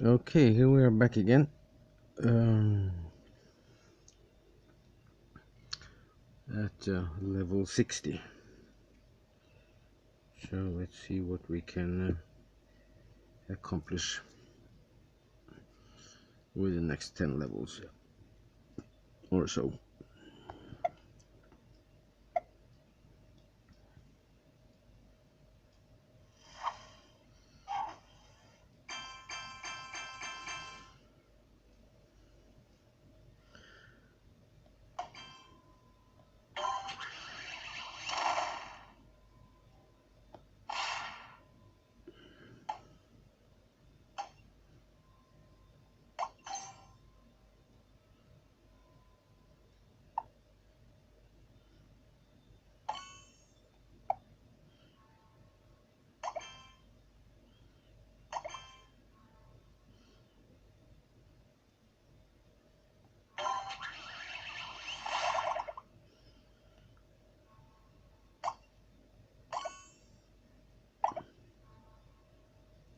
Okay, here we are back again. At level 60. So let's see what we can accomplish with the next 10 levels or so.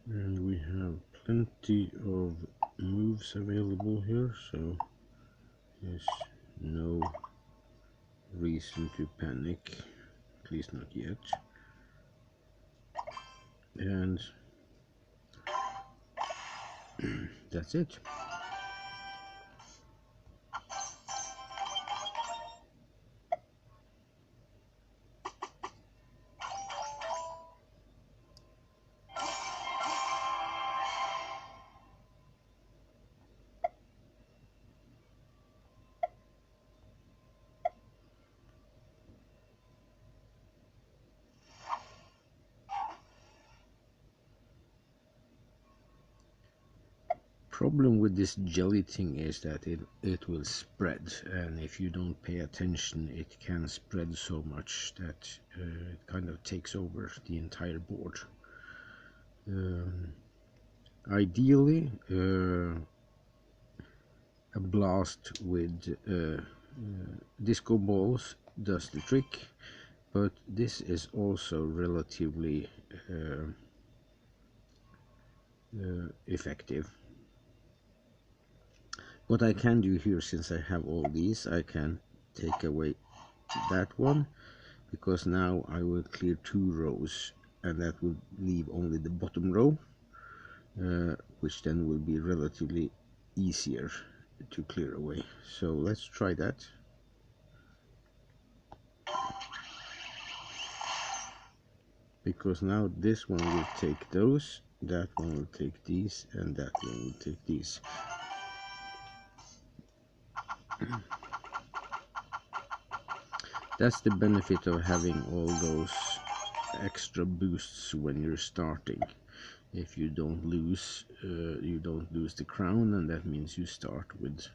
And we have plenty of moves available here, so there's no reason to panic, at least not yet. And that's it. Problem with this jelly thing is that it will spread, and if you don't pay attention it can spread so much that it kind of takes over the entire board. Ideally a blast with disco balls does the trick, but this is also relatively effective. What I can do here, since I have all these, I can take away that one, because now I will clear 2 rows, and that will leave only the bottom row, which then will be relatively easier to clear away. So let's try that. Because now this one will take those, that one will take these, and that one will take these. That's the benefit of having all those extra boosts when you're starting. If you don't lose the crown, and that means you start with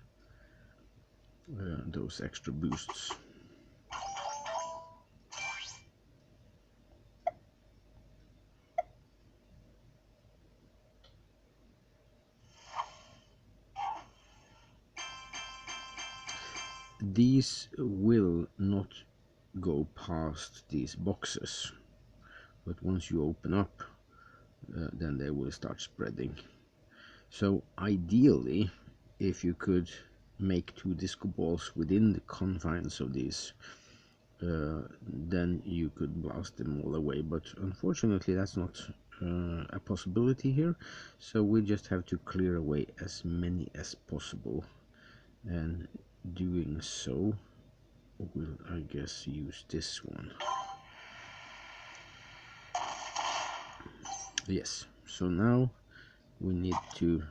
those extra boosts. These will not go past these boxes, but once you open up, then they will start spreading. So ideally, if you could make 2 disco balls within the confines of these, then you could blast them all away, but unfortunately that's not a possibility here, so we just have to clear away as many as possible, and doing so will, I guess, use this one. Yes, so now we need to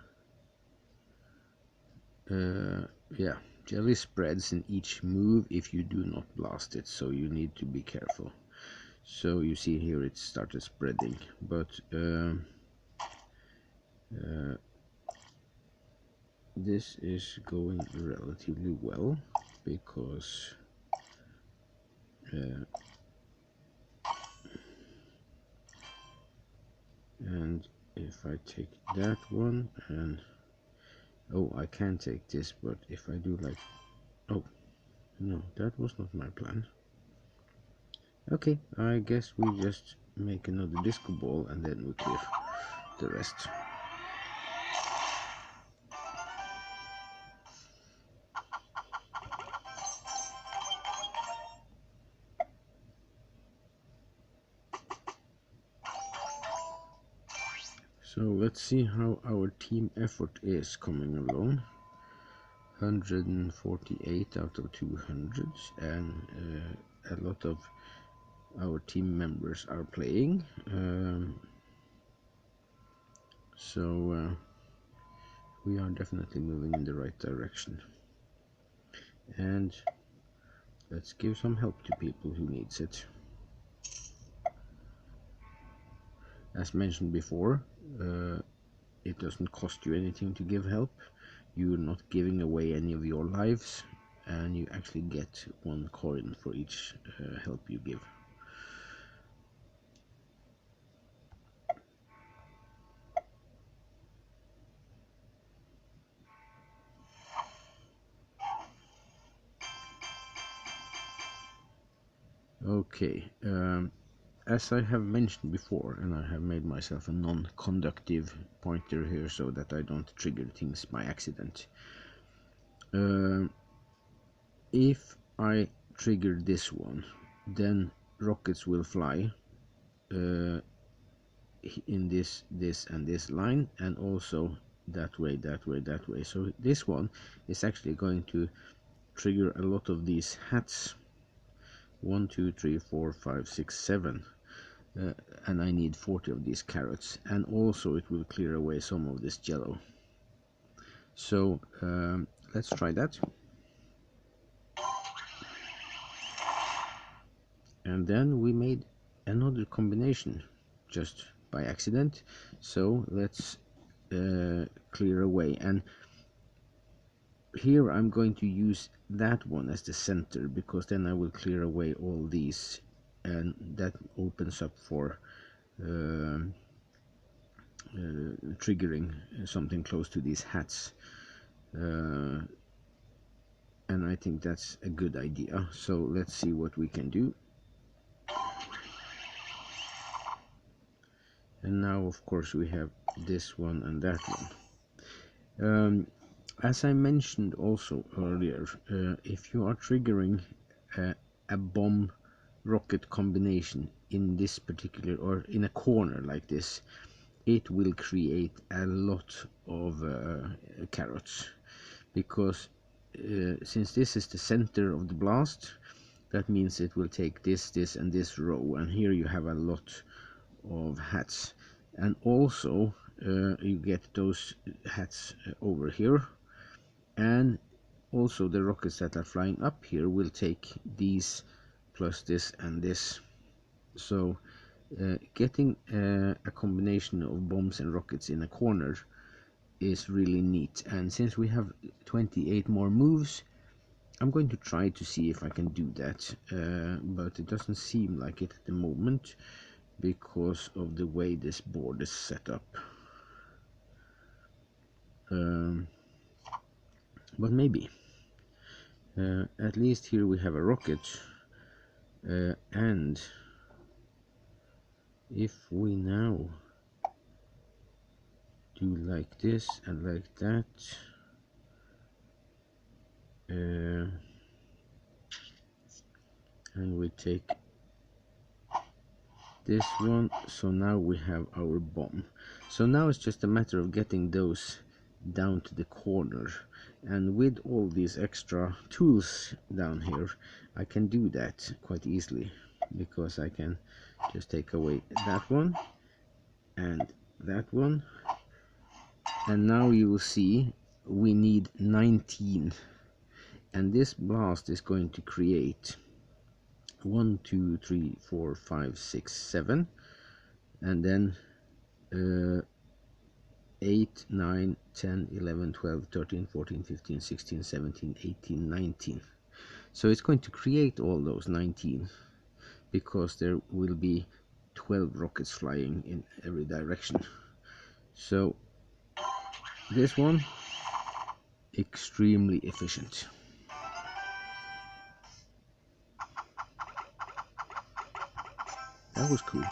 yeah, jelly spreads in each move if you do not blast it, so you need to be careful. So you see here it started spreading, but this is going relatively well, because and if I take that one, and oh, I can take this, but if I do like, oh no, that was not my plan. Okay, I guess we just make another disco ball and then we clear the rest. So let's see how our team effort is coming along. 148 out of 200, and a lot of our team members are playing. So we are definitely moving in the right direction. And let's give some help to people who needs it. As mentioned before, it doesn't cost you anything to give help. You're not giving away any of your lives, and you actually get 1 coin for each help you give. Okay, as I have mentioned before, and I have made myself a non-conductive pointer here so that I don't trigger things by accident. If I trigger this one, then rockets will fly in this and this line, and also that way, that way, that way. So this one is actually going to trigger a lot of these hats. 1, 2, 3, 4, 5, 6, 7. And I need 40 of these carrots, and also it will clear away some of this jello. So let's try that. And then we made another combination just by accident, so let's clear away. And here I'm going to use that one as the center, because then I will clear away all these, and that opens up for triggering something close to these hats, and I think that's a good idea. So let's see what we can do. And now of course we have this one and that one. As I mentioned also earlier, if you are triggering a bomb rocket combination in this particular, or in a corner like this, it will create a lot of carrots, because since this is the center of the blast, that means it will take this, this and this row, and here you have a lot of hats, and also you get those hats over here, and also the rockets that are flying up here will take these plus this and this. So getting a combination of bombs and rockets in a corner is really neat. And since we have 28 more moves, I'm going to try to see if I can do that, but it doesn't seem like it at the moment because of the way this board is set up. But maybe. At least here we have a rocket, and if we now do like this and like that, and we take this one, so now we have our bomb. So now it's just a matter of getting those down to the corner, and with all these extra tools down here I can do that quite easily, because I can just take away that one and that one, and now you will see we need 19, and this blast is going to create 1, 2, 3, 4, 5, 6, 7, and then 8, 9, 10, 11, 12, 13, 14, 15, 16, 17, 18, 19. So it's going to create all those 19, because there will be 12 rockets flying in every direction. So this one, extremely efficient. That was cool.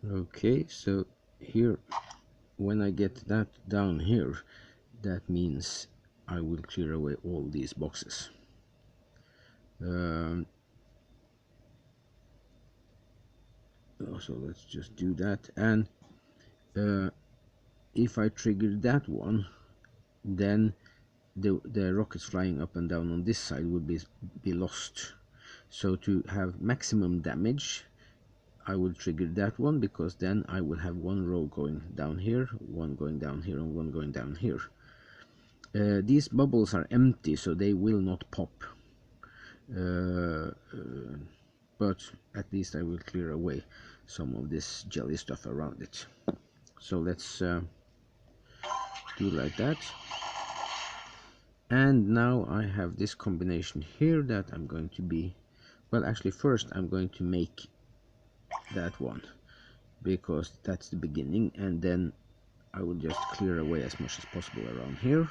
Okay, so here, when I get that down here, that means I will clear away all these boxes. So let's just do that, and if I trigger that one, then the rockets flying up and down on this side would be lost. So to have maximum damage, I will trigger that one, because then I will have one row going down here, one going down here, and one going down here. These bubbles are empty, so they will not pop. But at least I will clear away some of this jelly stuff around it. So let's do like that. And now I have this combination here that I'm going to be, well, actually first I'm going to make that one, because that's the beginning, and then I will just clear away as much as possible around here.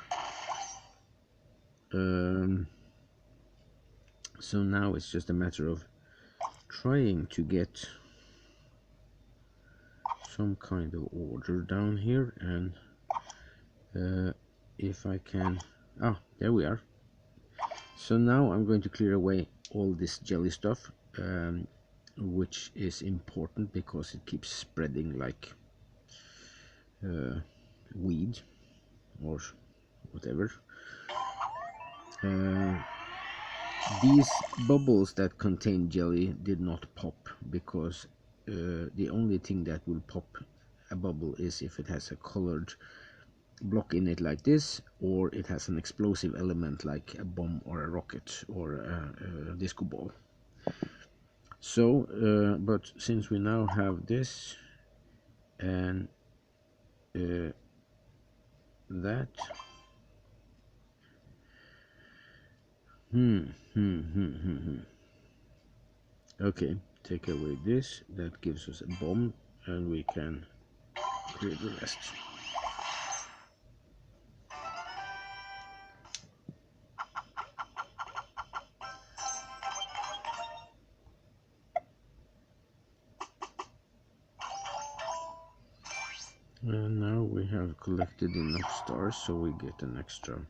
So now it's just a matter of trying to get some kind of order down here, and if I can, there we are. So now I'm going to clear away all this jelly stuff, which is important because it keeps spreading like weed or whatever. These bubbles that contain jelly did not pop, because the only thing that will pop a bubble is if it has a colored block in it like this, or it has an explosive element like a bomb or a rocket or a disco ball. So but since we now have this and that, okay, take away this, that gives us a bomb, and we can clear the rest. And now we have collected enough stars, so we get an extra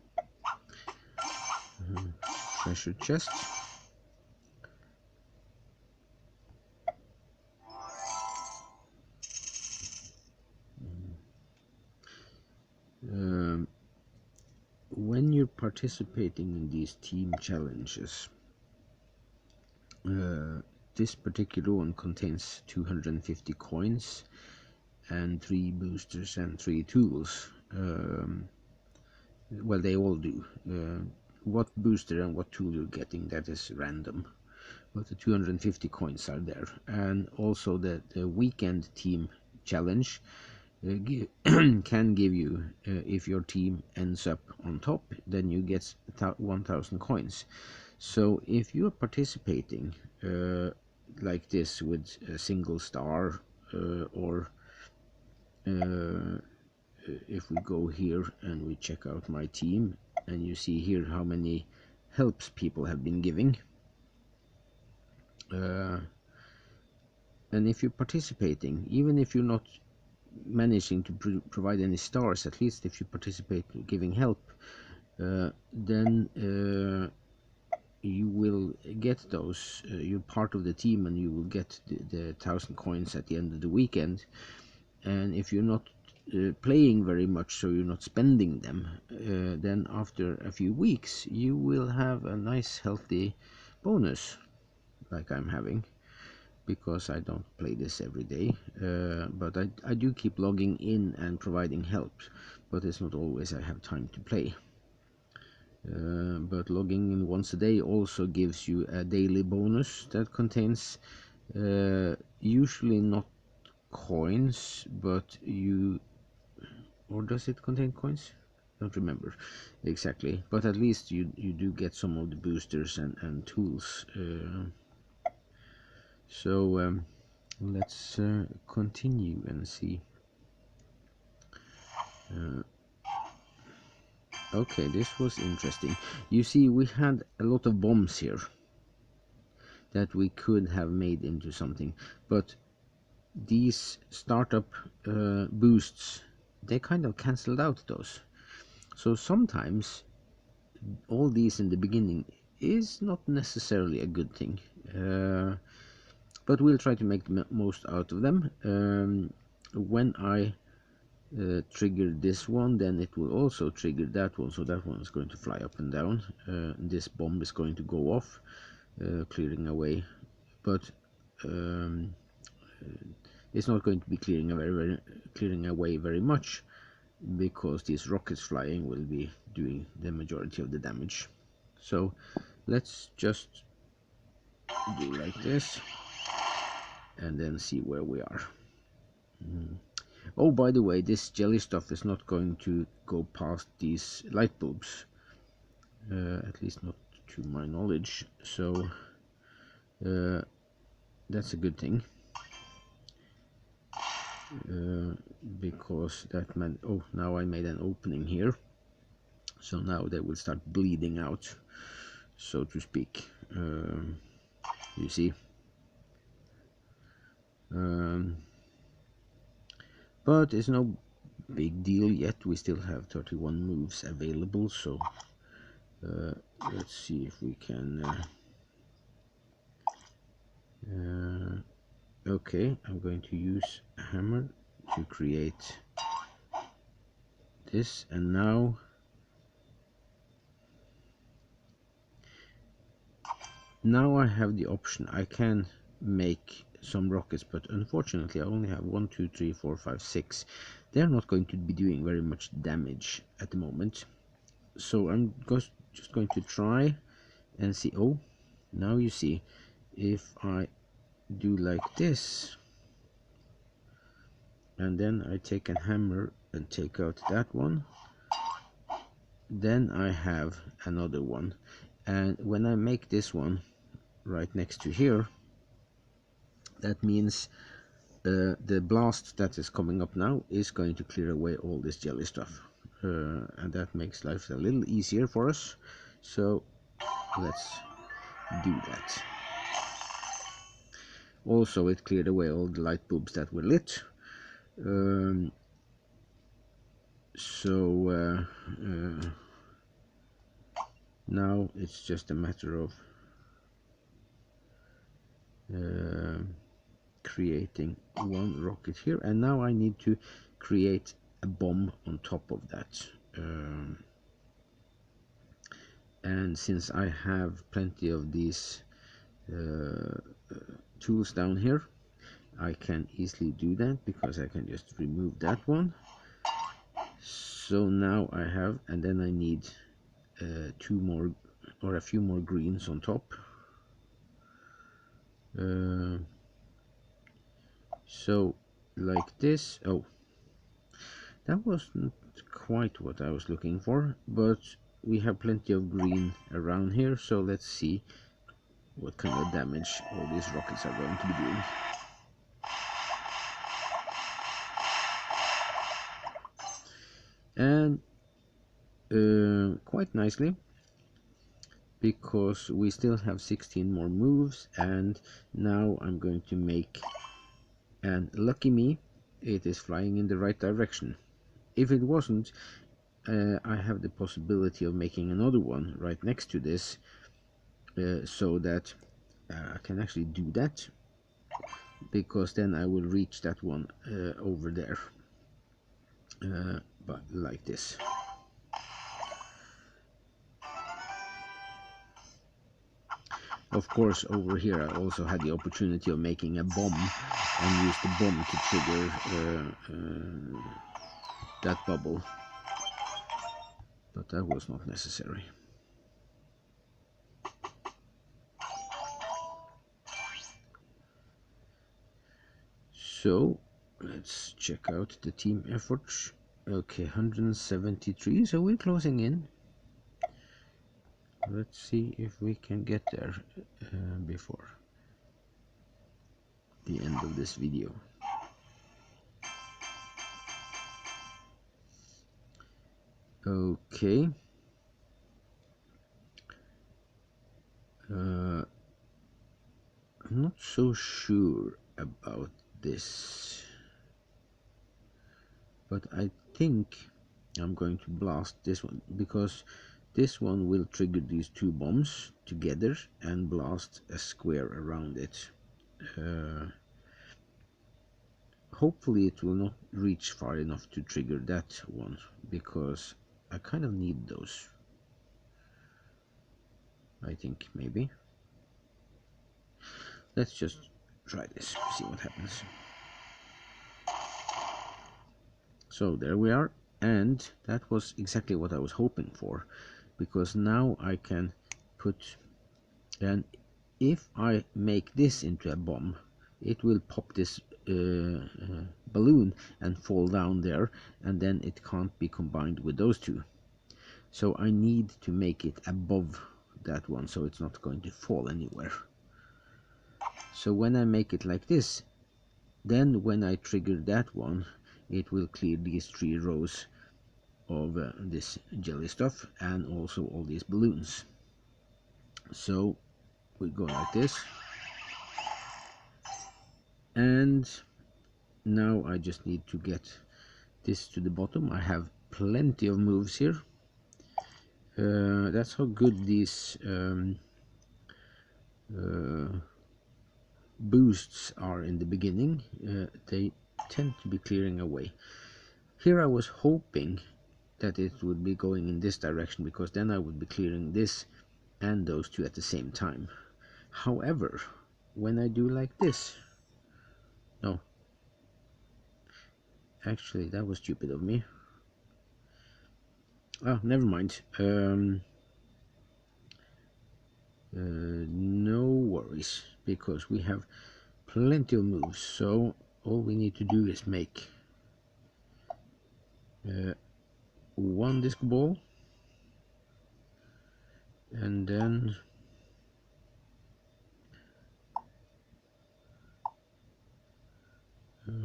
treasure chest. When you're participating in these team challenges, this particular one contains 250 coins and 3 boosters and 3 tools. Well, they all do. What booster and what tool you're getting, that is random, but the 250 coins are there. And also the weekend team challenge can give you, if your team ends up on top, then you get 1000 coins. So if you're participating like this with a single star, or if we go here and we check out my team, and you see here how many helps people have been giving, and if you're participating, even if you're not managing to provide any stars, at least if you participate giving help, then you will get those, you're part of the team, and you will get the 1000 coins at the end of the weekend. And if you're not playing very much, so you're not spending them, then after a few weeks you will have a nice healthy bonus like I'm having, because I don't play this every day, but I do keep logging in and providing help, but it's not always I have time to play. But logging in once a day also gives you a daily bonus that contains usually not coins, but or does it contain coins? Don't remember exactly, but at least you do get some of the boosters and tools. So let's continue and see. Okay, this was interesting. You see, we had a lot of bombs here that we could have made into something, but these startup boosts, they kind of cancelled out those. So sometimes all these in the beginning is not necessarily a good thing, but we'll try to make the most out of them. When I trigger this one, then it will also trigger that one, so that one is going to fly up and down. This bomb is going to go off, clearing away, but it's not going to be clearing away very much, because these rockets flying will be doing the majority of the damage. So let's just do like this and then see where we are. Oh, by the way, this jelly stuff is not going to go past these light bulbs, at least not to my knowledge, so that's a good thing, because that meant, oh, now I made an opening here, so now they will start bleeding out, so to speak. You see, but it's no big deal yet. We still have 31 moves available, so let's see if we can okay, I'm going to use a hammer to create this, and now I have the option. I can make some rockets, but unfortunately I only have 1, 2, 3, 4, 5, 6. They're not going to be doing very much damage at the moment, so I'm just going to try and see. Oh, now you see, if I do like this and then I take a hammer and take out that one, then I have another one, and when I make this one right next to here, that means the blast that is coming up now is going to clear away all this jelly stuff, and that makes life a little easier for us, so let's do that. Also, it cleared away all the light bulbs that were lit, so now it's just a matter of creating one rocket here, and now I need to create a bomb on top of that, and since I have plenty of these tools down here, I can easily do that, because I can just remove that one. So now I have, and then I need 2 more or a few more greens on top. So like this. Oh, that wasn't quite what I was looking for, but we have plenty of green around here, so let's see what kind of damage all these rockets are going to be doing. And quite nicely, because we still have 16 more moves, and now I'm going to make, and lucky me, it is flying in the right direction. If it wasn't, I have the possibility of making another one right next to this, so that I can actually do that, because then I will reach that one over there, but like this. Of course, over here I also had the opportunity of making a bomb and use the bomb to trigger that bubble, but that was not necessary. So let's check out the team efforts. Okay, 173, so we're closing in. Let's see if we can get there before the end of this video. Okay. I'm not so sure about this. But I think I'm going to blast this one, because this one will trigger these two bombs together and blast a square around it. Hopefully it will not reach far enough to trigger that one, because I kind of need those. I think maybe. Let's just try this, see what happens. So there we are, and that was exactly what I was hoping for, because now I can put, and if I make this into a bomb, it will pop this balloon and fall down there, and then it can't be combined with those two. So I need to make it above that one, so it's not going to fall anywhere. So when I make it like this, then when I trigger that one, it will clear these 3 rows of this jelly stuff and also all these balloons. So we go like this, and now I just need to get this to the bottom. I have plenty of moves here. That's how good these boosts are in the beginning. They tend to be clearing away. Here I was hoping that it would be going in this direction, because then I would be clearing this and those two at the same time. However, when I do like this, no, actually that was stupid of me. Oh, never mind. No worries, because we have plenty of moves, so all we need to do is make one disc ball, and then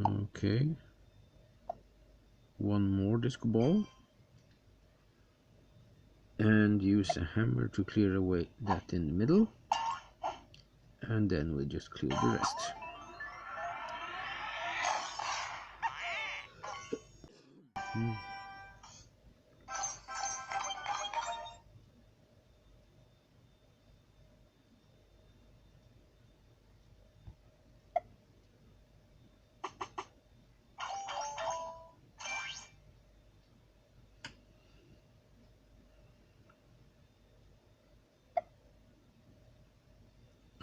okay, one more disc ball, and use a hammer to clear away that in the middle, and then we just clear the rest.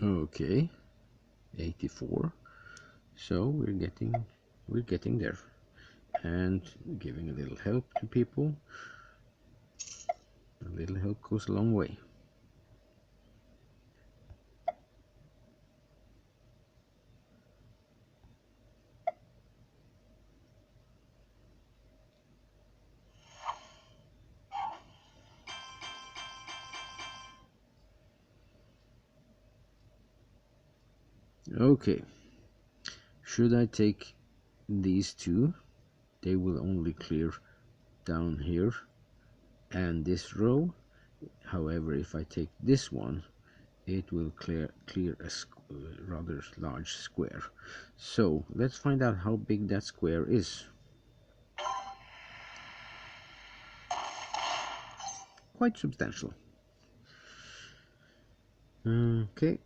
Okay, 84. So we're getting there, and giving a little help to people. A little help goes a long way. Okay, should I take these two? They will only clear down here and this row. However, if I take this one, it will clear a rather large square. So let's find out how big that square is. Quite substantial. Okay.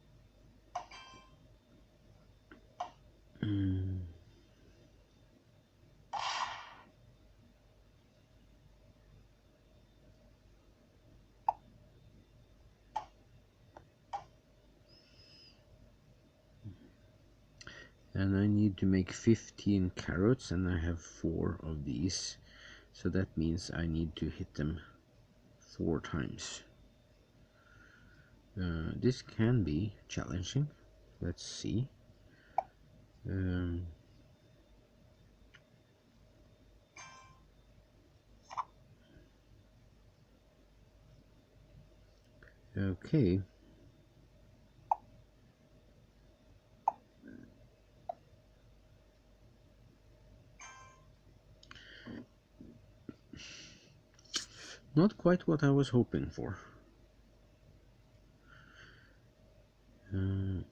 And I need to make 15 carrots, and I have 4 of these, so that means I need to hit them 4 times. This can be challenging. Let's see. Okay. Not quite what I was hoping for.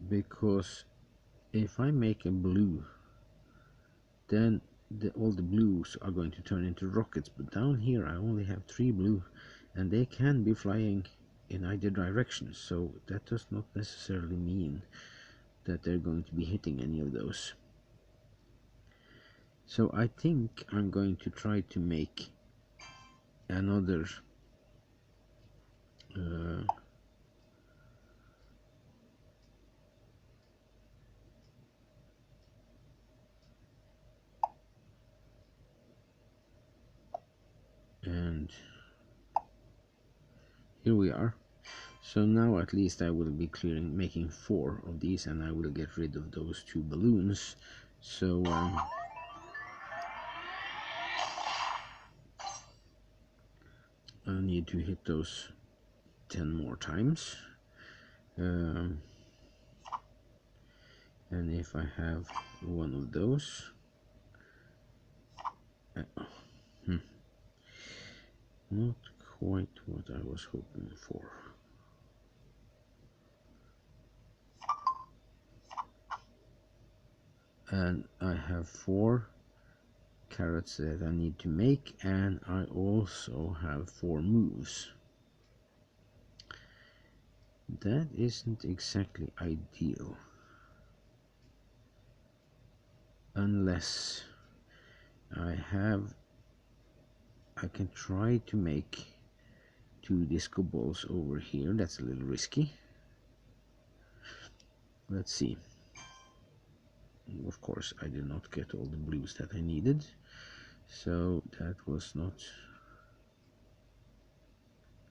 Because if I make a blue then all the blues are going to turn into rockets. But down here I only have 3 blue, and they can be flying in either direction, so that does not necessarily mean that they're going to be hitting any of those. So I think I'm going to try to make another and here we are. So now at least I will be making 4 of these, and I will get rid of those 2 balloons. So I need to hit those 10 more times. And if I have one of those, not quite what I was hoping for. And I have 4 carrots that I need to make, and I also have 4 moves. That isn't exactly ideal, unless I can try to make 2 disco balls over here. That's a little risky. Let's see. Of course I did not get all the blues that I needed, so that was not.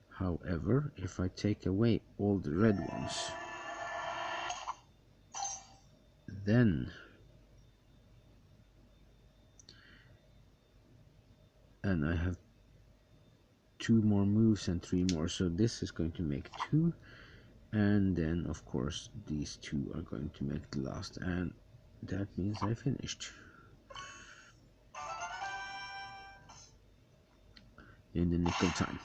However, if I take away all the red ones, then and I have 2 more moves and 3 more, so this is going to make 2, and then of course these 2 are going to make the last, and that means I finished in the nick of time.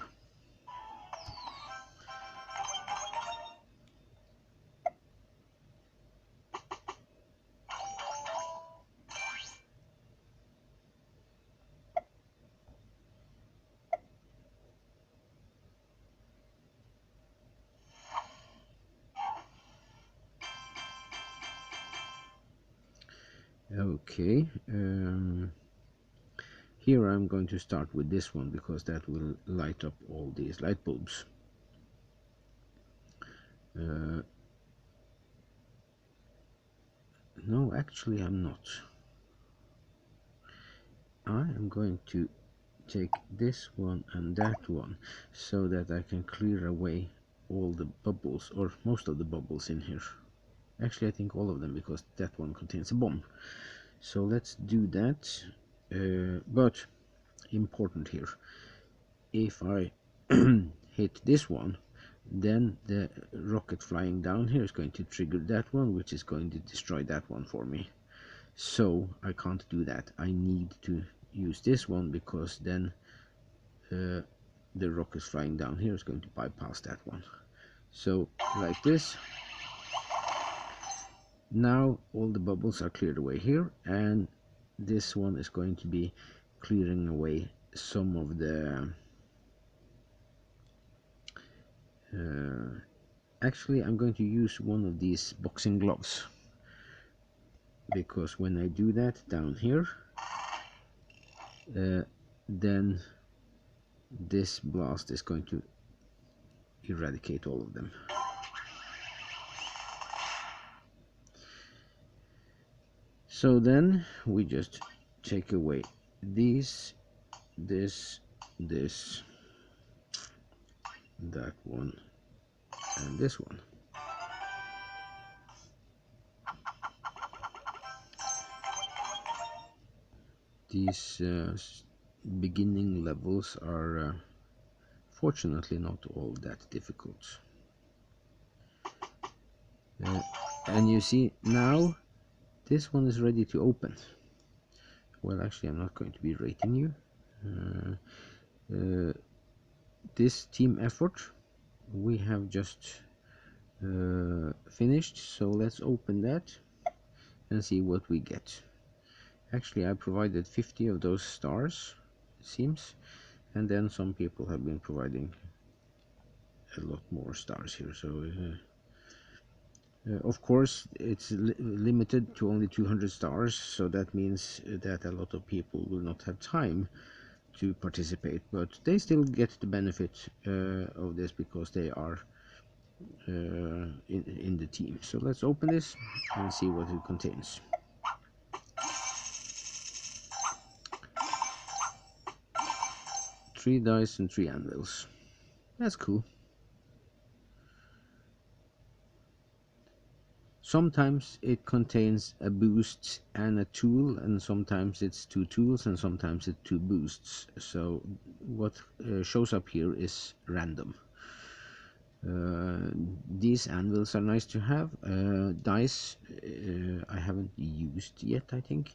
Okay, here I'm going to start with this one because that will light up all these light bulbs. No, actually I'm not. I am going to take this one and that one so that I can clear away all the bubbles, or most of the bubbles in here. Actually I think all of them, because that one contains a bomb. So let's do that. But important here, if I hit this one, then the rocket flying down here is going to trigger that one, which is going to destroy that one for me. So I can't do that. I need to use this one, because then the rocket flying down here is going to bypass that one. So like this. Now all the bubbles are cleared away here, and this one is going to be clearing away some of the actually I'm going to use one of these boxing gloves, because when I do that down here, then this blast is going to eradicate all of them. So then we just take away these, this, that one, and this one. These beginning levels are fortunately not all that difficult. And you see now this one is ready to open. Well, actually I'm not going to be rating you. This team effort we have just finished, so let's open that and see what we get. Actually, I provided 50 of those stars, it seems, and then some people have been providing a lot more stars here. So of course it's limited to only 200 stars, so that means that a lot of people will not have time to participate, but they still get the benefit of this because they are in the team. So let's open this and see what it contains. Three dice and 3 anvils. That's cool. Sometimes it contains a boost and a tool, and sometimes it's 2 tools, and sometimes it's 2 boosts. So what shows up here is random. These anvils are nice to have. Dice I haven't used yet, I think.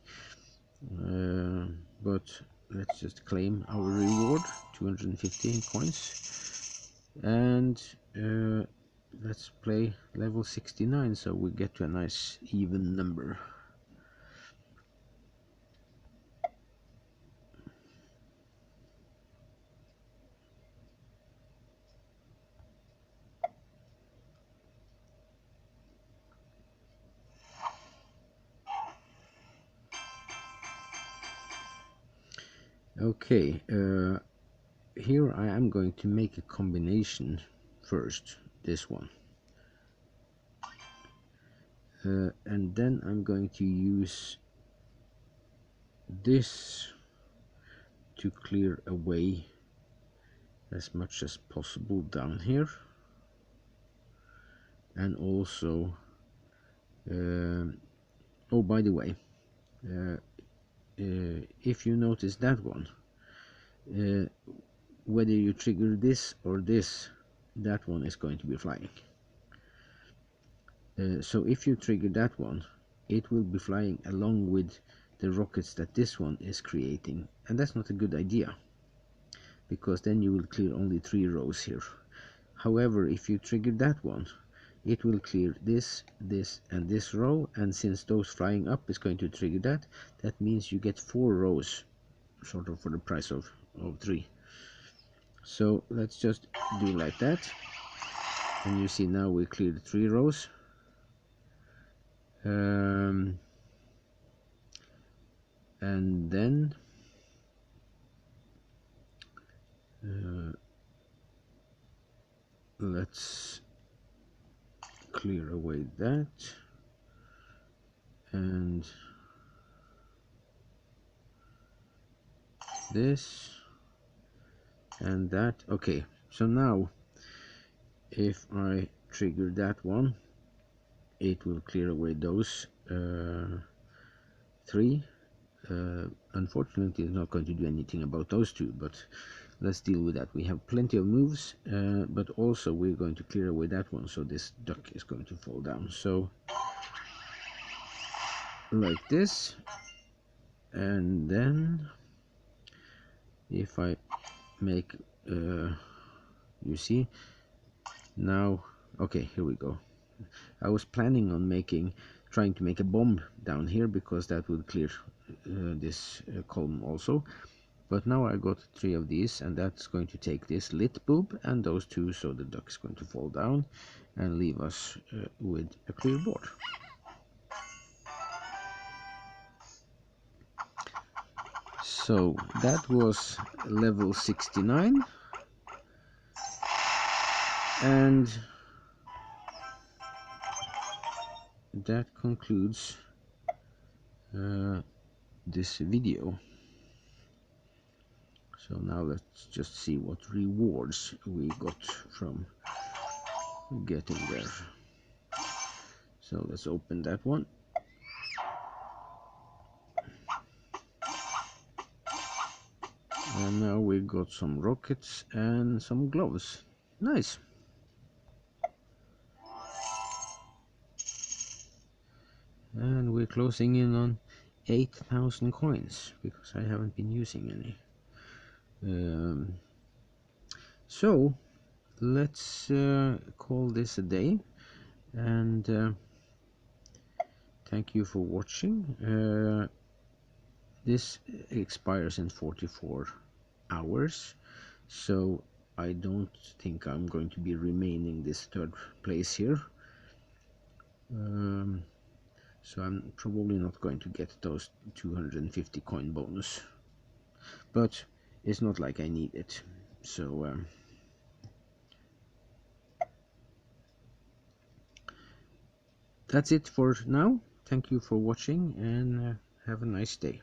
But let's just claim our reward, 250 coins, and let's play level 69 so we get to a nice even number. Okay, here I am going to make a combination first, this one, and then I'm going to use this to clear away as much as possible down here, and also oh, by the way, if you notice that one, whether you trigger this or this, that one is going to be flying. So if you trigger that one, it will be flying along with the rockets that this one is creating, and that's not a good idea, because then you will clear only 3 rows here. However, if you trigger that one, it will clear this, this, and this row, and since those flying up is going to trigger that, that means you get 4 rows, sort of for the price of 3. So let's just do like that, and you see now we cleared 3 rows. And then let's clear away that, and this, and that. Okay, so now if I trigger that one, it will clear away those 3. Unfortunately, it's not going to do anything about those 2, but let's deal with that. We have plenty of moves, but also we're going to clear away that one, so this duck is going to fall down. So like this, and then if I make you see now, okay, here we go. I was planning on trying to make a bomb down here, because that would clear this column also, but now I got 3 of these, and that's going to take this lit bulb and those 2, so the duck is going to fall down and leave us with a clear board. So that was level 69, and that concludes this video. So now let's just see what rewards we got from getting there. So let's open that one. And now we got some rockets and some gloves. Nice. And we're closing in on 8,000 coins, because I haven't been using any. So let's call this a day, and thank you for watching. This expires in 44 hours, so I don't think I'm going to be remaining this third place here. So I'm probably not going to get those 250 coin bonus, but it's not like I need it. So that's it for now. Thank you for watching, and have a nice day.